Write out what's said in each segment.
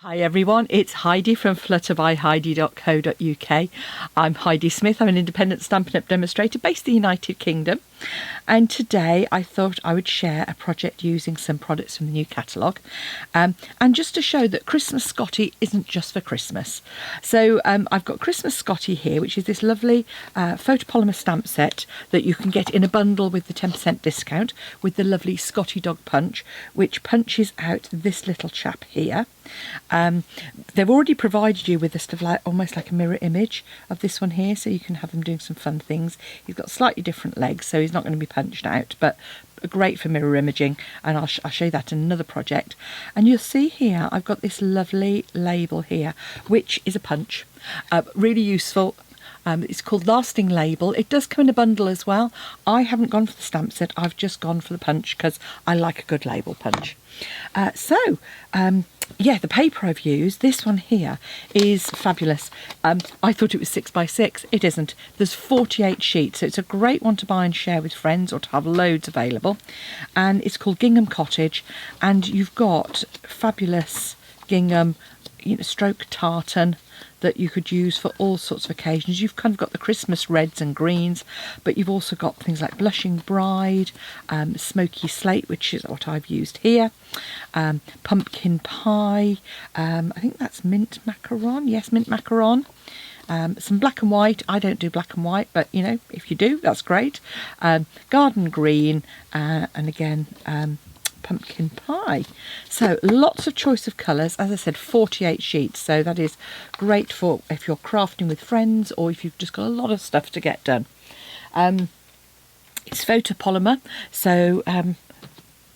Hi everyone, it's Heidi from flutterbyheidi.co.uk. I'm Heidi Smith, I'm an independent Stampin' Up! Demonstrator based in the United Kingdom, and today I thought I would share a project using some products from the new catalogue, and just to show that Christmas Scottie isn't just for Christmas. So I've got Christmas Scottie here, which is this lovely photopolymer stamp set that you can get in a bundle with the 10% discount with the lovely Scottie Dog Punch, which punches out this little chap here. They've already provided you with a stuff like almost like a mirror image of this one here, so you can have them doing some fun things. He's got slightly different legs, so he's not going to be punched out, but great for mirror imaging, and I'll show you that in another project. And you'll see here I've got this lovely label here, which is a punch, really useful. It's called Lasting Label. It does come in a bundle as well. I haven't gone for the stamp set, I've just gone for the punch because I like a good label punch. Yeah, the paper I've used, this one here, is fabulous. I thought it was 6x6. It isn't. There's 48 sheets, so it's a great one to buy and share with friends or to have loads available. And it's called Gingham Cottage, and you've got fabulous gingham, stroke tartan that you could use for all sorts of occasions. You've kind of got the Christmas reds and greens, but you've also got things like Blushing Bride, Smoky Slate, which is what I've used here, Pumpkin Pie, I think that's Mint Macaron, yes, Mint Macaron, some black and white. I don't do black and white, but if you do, that's great. Garden Green, and again, Pumpkin Pie. So lots of choice of colours. As I said, 48 sheets, so that is great for if you're crafting with friends or if you've just got a lot of stuff to get done. It's photopolymer, so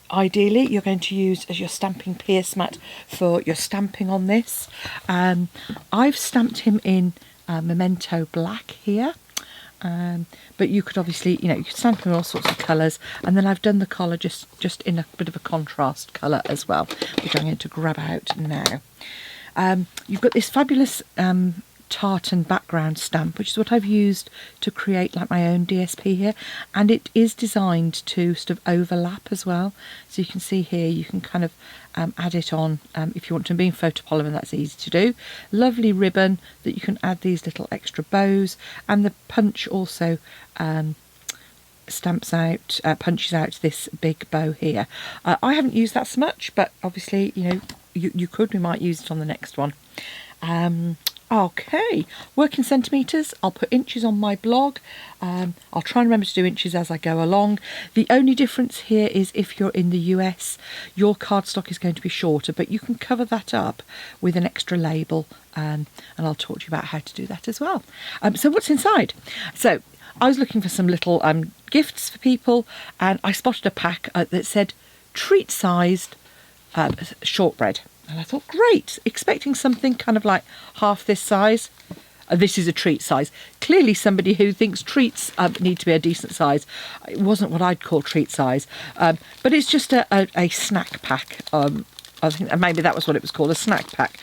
ideally you're going to use as your stamping pierce mat for your stamping on this. I've stamped him in Memento Black here. But you could obviously, you could stamp in all sorts of colours, and then I've done the collar just in a bit of a contrast colour as well, which I'm going to grab out now. You've got this fabulous tartan background stamp, which is what I've used to create like my own DSP here, and it is designed to sort of overlap as well, so you can see here you can kind of add it on if you want to. Being photopolymer, that's easy to do. Lovely ribbon that you can add these little extra bows, and the punch also punches out this big bow here. I haven't used that so much, but obviously you could. We might use it on the next one. Okay, working centimetres, I'll put inches on my blog. I'll try and remember to do inches as I go along. The only difference here is if you're in the US, your cardstock is going to be shorter, but you can cover that up with an extra label, and I'll talk to you about how to do that as well. So what's inside? So I was looking for some little gifts for people, and I spotted a pack that said treat-sized shortbread. And I thought, great, expecting something kind of like half this size. This is a treat size. Clearly somebody who thinks treats need to be a decent size. It wasn't what I'd call treat size, but it's just a snack pack. I think maybe that was what it was called, a snack pack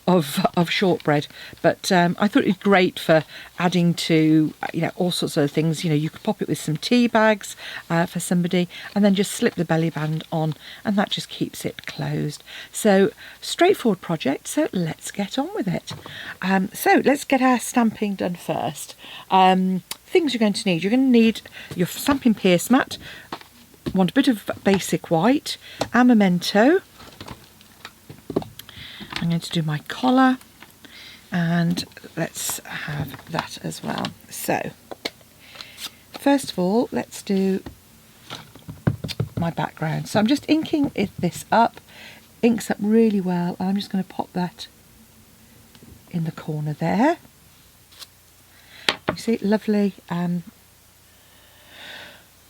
of shortbread. But I thought it was great for adding to all sorts of things. You could pop it with some tea bags for somebody, and then just slip the belly band on, and that just keeps it closed. So straightforward project. So let's get on with it. So let's get our stamping done first. Things you're going to need. You're going to need your stamping pierce mat. Want a bit of basic white, a Memento. I'm going to do my collar, and let's have that as well. So first of all, let's do my background. So I'm just inking this up. Inks up really well, and I'm just going to pop that in the corner there. You see, lovely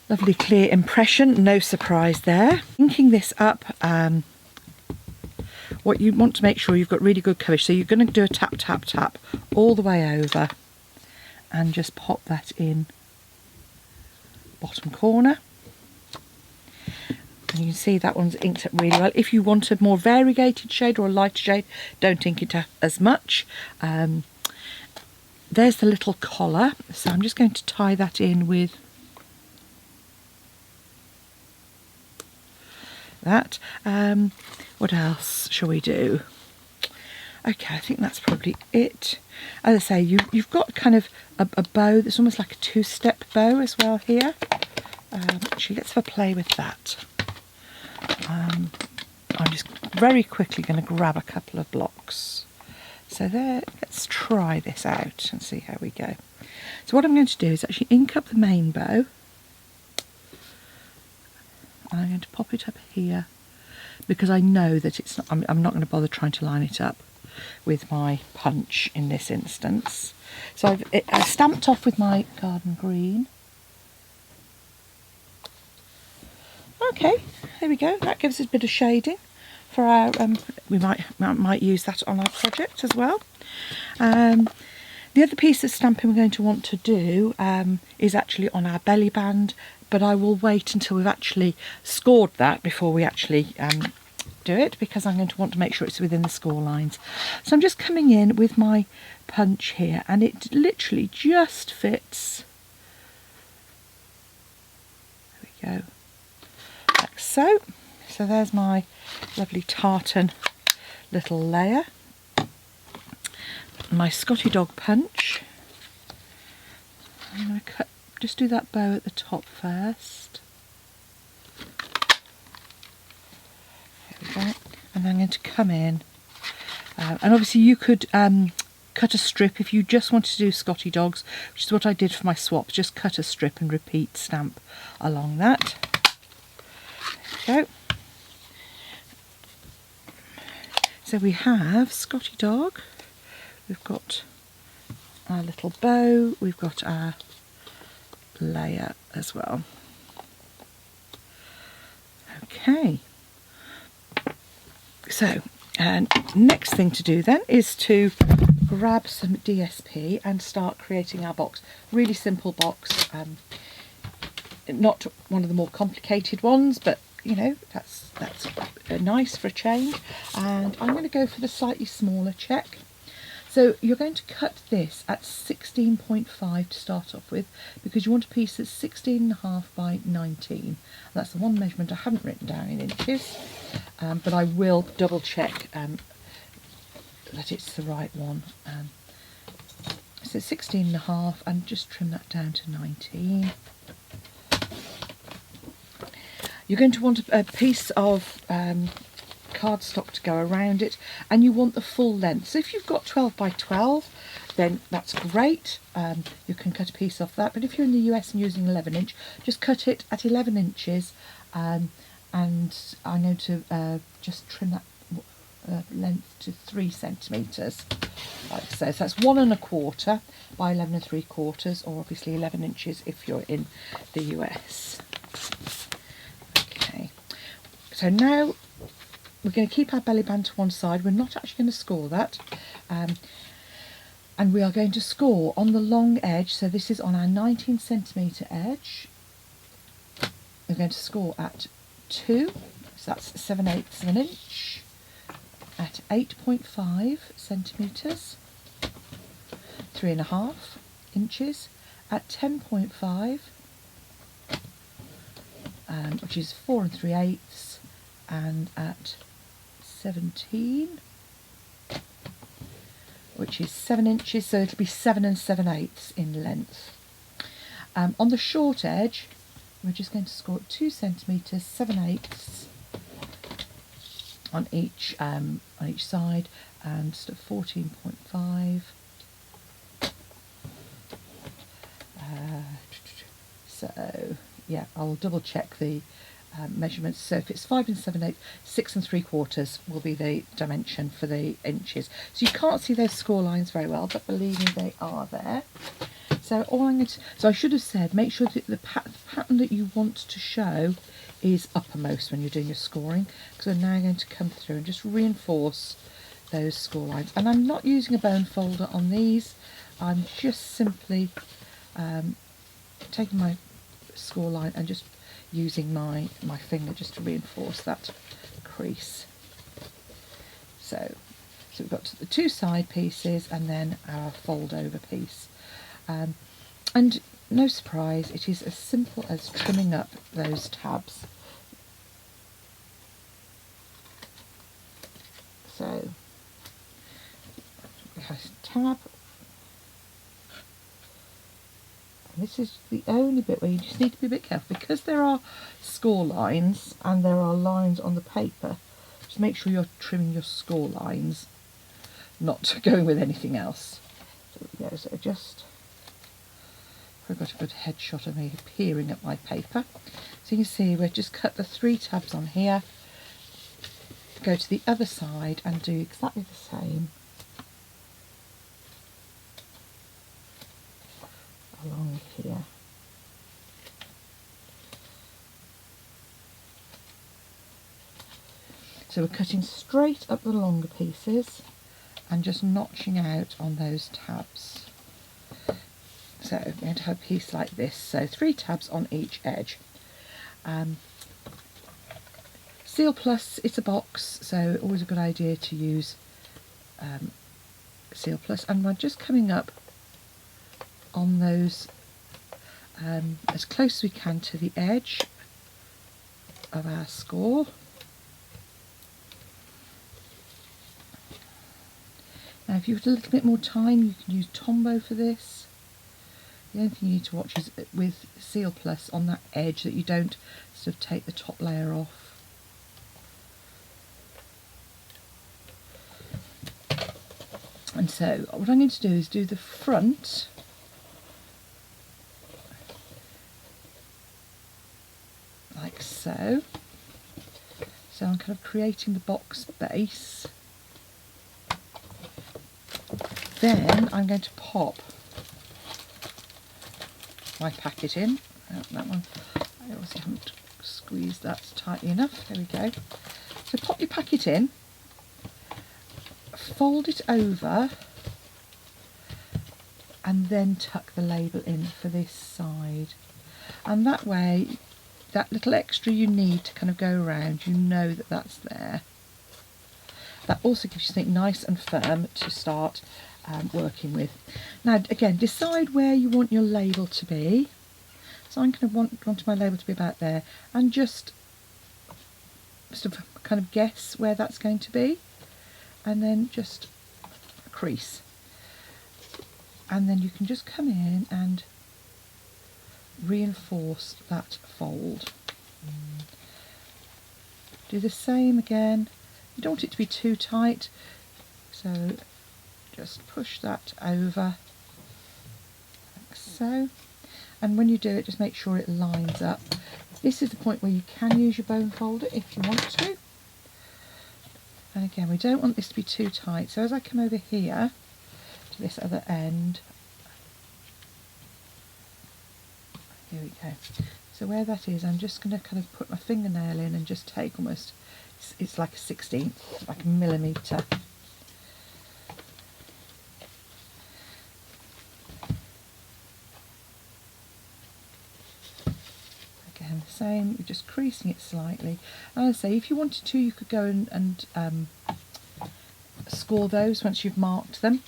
lovely clear impression, no surprise there. Inking this up, what you want to make sure you've got really good coverage, so you're going to do a tap tap tap all the way over and just pop that in bottom corner, and you can see that one's inked up really well. If you want a more variegated shade or a lighter shade, don't ink it up as much. There's the little collar, so I'm just going to tie that in with that. What else shall we do? Okay, I think that's probably it. As I say, you've got kind of a bow that's almost like a two-step bow as well here. Actually, let's have a play with that. I'm just very quickly going to grab a couple of blocks. So there, let's try this out and see how we go. So what I'm going to do is actually ink up the main bow. And I'm going to pop it up here because I know that it's not, I'm not going to bother trying to line it up with my punch in this instance. So I've stamped off with my garden green. Okay, there we go. That gives us a bit of shading for our. We might use that on our project as well. The other piece of stamping we're going to want to do is actually on our belly band, but I will wait until we've actually scored that before we actually do it, because I'm going to want to make sure it's within the score lines. So I'm just coming in with my punch here, and it literally just fits. There we go. Like so. So there's my lovely tartan little layer. My Scottie dog punch. I'm going to just do that bow at the top first. There we go. And I'm going to come in. And obviously you could cut a strip if you just wanted to do Scottie dogs, which is what I did for my swaps. Just cut a strip and repeat stamp along that. There we go. So we have Scottie dog. We've got our little bow, we've got our layer as well. Okay, so next thing to do then is to grab some DSP and start creating our box. Really simple box, not one of the more complicated ones, but you know, that's nice for a change. And I'm going to go for the slightly smaller check. So you're going to cut this at 16.5 to start off with, because you want a piece that's 16.5 by 19. That's the one measurement I haven't written down in inches, but I will double check that it's the right one. So 16.5, and just trim that down to 19. You're going to want a piece of cardstock to go around it, and you want the full length. So if you've got 12 by 12, then that's great. You can cut a piece off that, but if you're in the US and using 11 inch, just cut it at 11 inches, and I'm going to just trim that length to 3 centimetres, like so. So that's 1 1/4 by 11 3/4, or obviously 11 inches if you're in the US. Okay, so now we're going to keep our belly band to one side. We're not actually going to score that, and we are going to score on the long edge. So this is on our 19 centimetre edge. We're going to score at 2, so that's 7/8 of an inch, at 8.5 centimetres, 3.5 inches, at 10.5, which is 4 3/8, and at 17, which is 7 inches, so it'll be 7 7/8 in length. On the short edge, we're just going to score 2 centimetres, 7/8 on each side, and 14.5. So yeah, I'll double check the measurements. So if it's 5 7/8, 6 3/4 will be the dimension for the inches. So you can't see those score lines very well, but believe me, they are there. So all I'm going to, so I should have said, make sure that the pattern that you want to show is uppermost when you're doing your scoring, because I'm now going to come through and just reinforce those score lines. And I'm not using a bone folder on these. I'm just simply taking my score line and just using my finger just to reinforce that crease. So we've got the 2 side pieces and then our fold over piece. And no surprise, it is as simple as trimming up those tabs. So tab. And this is the only bit where you just need to be a bit careful, because there are score lines and there are lines on the paper. Just make sure you're trimming your score lines, not going with anything else. So there we go. So just, I've got a good headshot of me peering at my paper. So you can see we've just cut the 3 tabs on here, go to the other side and do exactly the same along here. So we're cutting straight up the longer pieces and just notching out on those tabs. So we're going to have a piece like this, so 3 tabs on each edge. Seal Plus, it's a box, so always a good idea to use Seal Plus. And we're just coming up on those as close as we can to the edge of our score. Now if you've got a little bit more time, you can use Tombow for this. The only thing you need to watch is with Seal Plus on that edge that you don't sort of take the top layer off. And so what I'm going to do is do the front like so. So I'm kind of creating the box base. Then I'm going to pop my packet in. Oh, that one, I obviously haven't squeezed that tightly enough. There we go. So pop your packet in, fold it over, and then tuck the label in for this side. And that way, that little extra you need to kind of go around, you know that that's there. That also gives you something nice and firm to start working with. Now again, decide where you want your label to be. So I'm going to want my label to be about there, and just sort of kind of guess where that's going to be, and then just crease. And then you can just come in and reinforce that fold. Do the same again. You don't want it to be too tight, so just push that over like so. And when you do it, just make sure it lines up. This is the point where you can use your bone folder if you want to. And again, we don't want this to be too tight. So as I come over here to this other end, here we go. So where that is, I'm just going to kind of put my fingernail in and just take almost, it's like a 1/16, like a millimetre. Again, the same, you're just creasing it slightly. And as I say, if you wanted to, you could go and score those once you've marked them.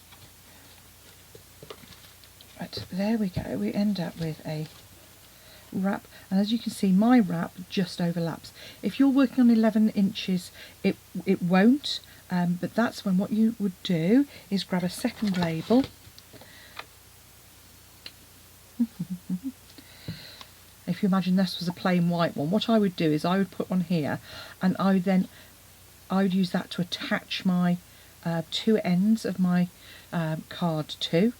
Right, there we go. We end up with a wrap, and as you can see, my wrap just overlaps. If you're working on 11 inches, it won't, but that's when what you would do is grab a second label. If you imagine this was a plain white one, what I would do is I would put one here, and I would use that to attach my 2 ends of my card to.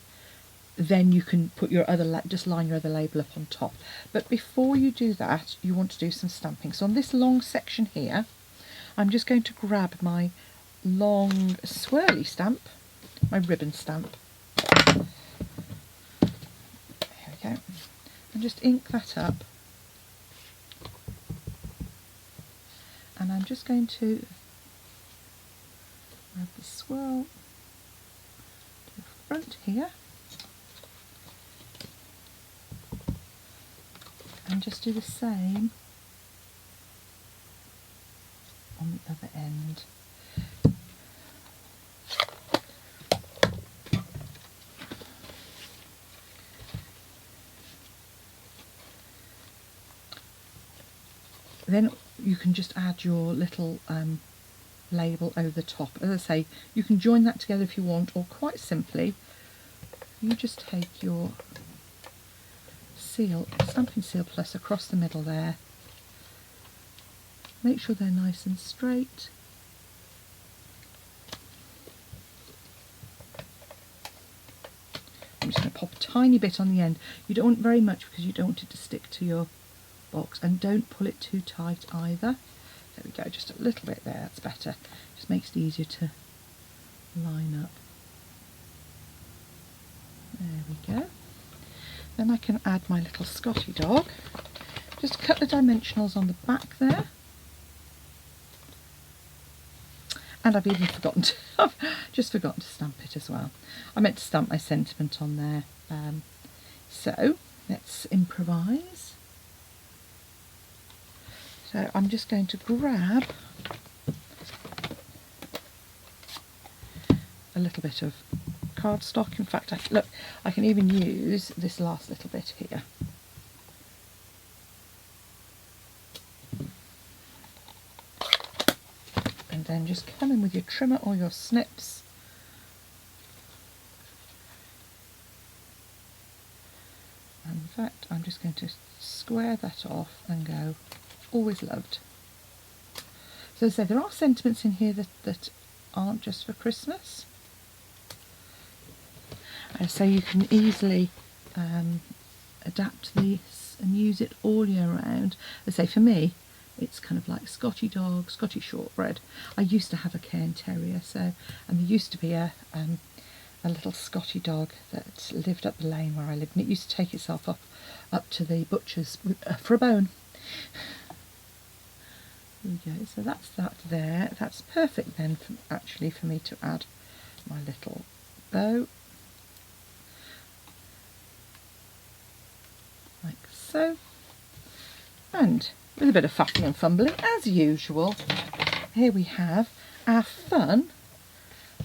Then you can put your other, just line your other label up on top. But before you do that, you want to do some stamping. So on this long section here, I'm just going to grab my long swirly stamp, my ribbon stamp. There we go. And just ink that up. And I'm just going to grab the swirl to the front here. And just do the same on the other end. Then you can just add your little label over the top. As I say, you can join that together if you want, or quite simply, you just take your seal, Stampin' Seal Plus across the middle there. Make sure they're nice and straight. I'm just going to pop a tiny bit on the end. You don't want very much because you don't want it to stick to your box, and don't pull it too tight either. There we go, just a little bit there, that's better. Just makes it easier to line up. There we go. Then I can add my little Scottie dog. Just cut the dimensionals on the back there. And I've even forgotten to, I've just forgotten to stamp it as well. I meant to stamp my sentiment on there. So let's improvise. So I'm just going to grab a little bit of cardstock. In fact, look, I can even use this last little bit here. And then just come in with your trimmer or your snips. And in fact, I'm just going to square that off and go, always loved. So as I say, there are sentiments in here that aren't just for Christmas. So you can easily adapt these and use it all year round. As I say, for me, it's kind of like Scottie dog, Scottie shortbread. I used to have a Cairn Terrier, and there used to be a little Scottie dog that lived up the lane where I lived, and it used to take itself up to the butcher's for a bone. There we go. So that's that there. That's perfect then, actually, for me to add my little bow. Like so. And with a bit of faffing and fumbling, as usual, here we have our fun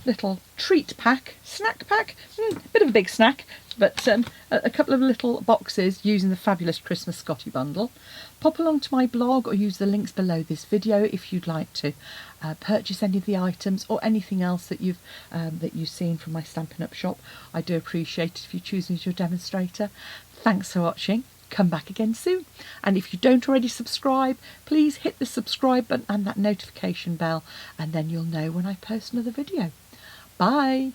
little treat pack, snack pack, bit of a big snack, but a couple of little boxes using the fabulous Christmas Scottie bundle. Pop along to my blog or use the links below this video if you'd like to purchase any of the items or anything else that you've seen from my Stampin' Up shop. I do appreciate it if you choose me as your demonstrator. Thanks for watching. Come back again soon, and if you don't already subscribe, please hit the subscribe button and that notification bell, and then you'll know when I post another video. Bye.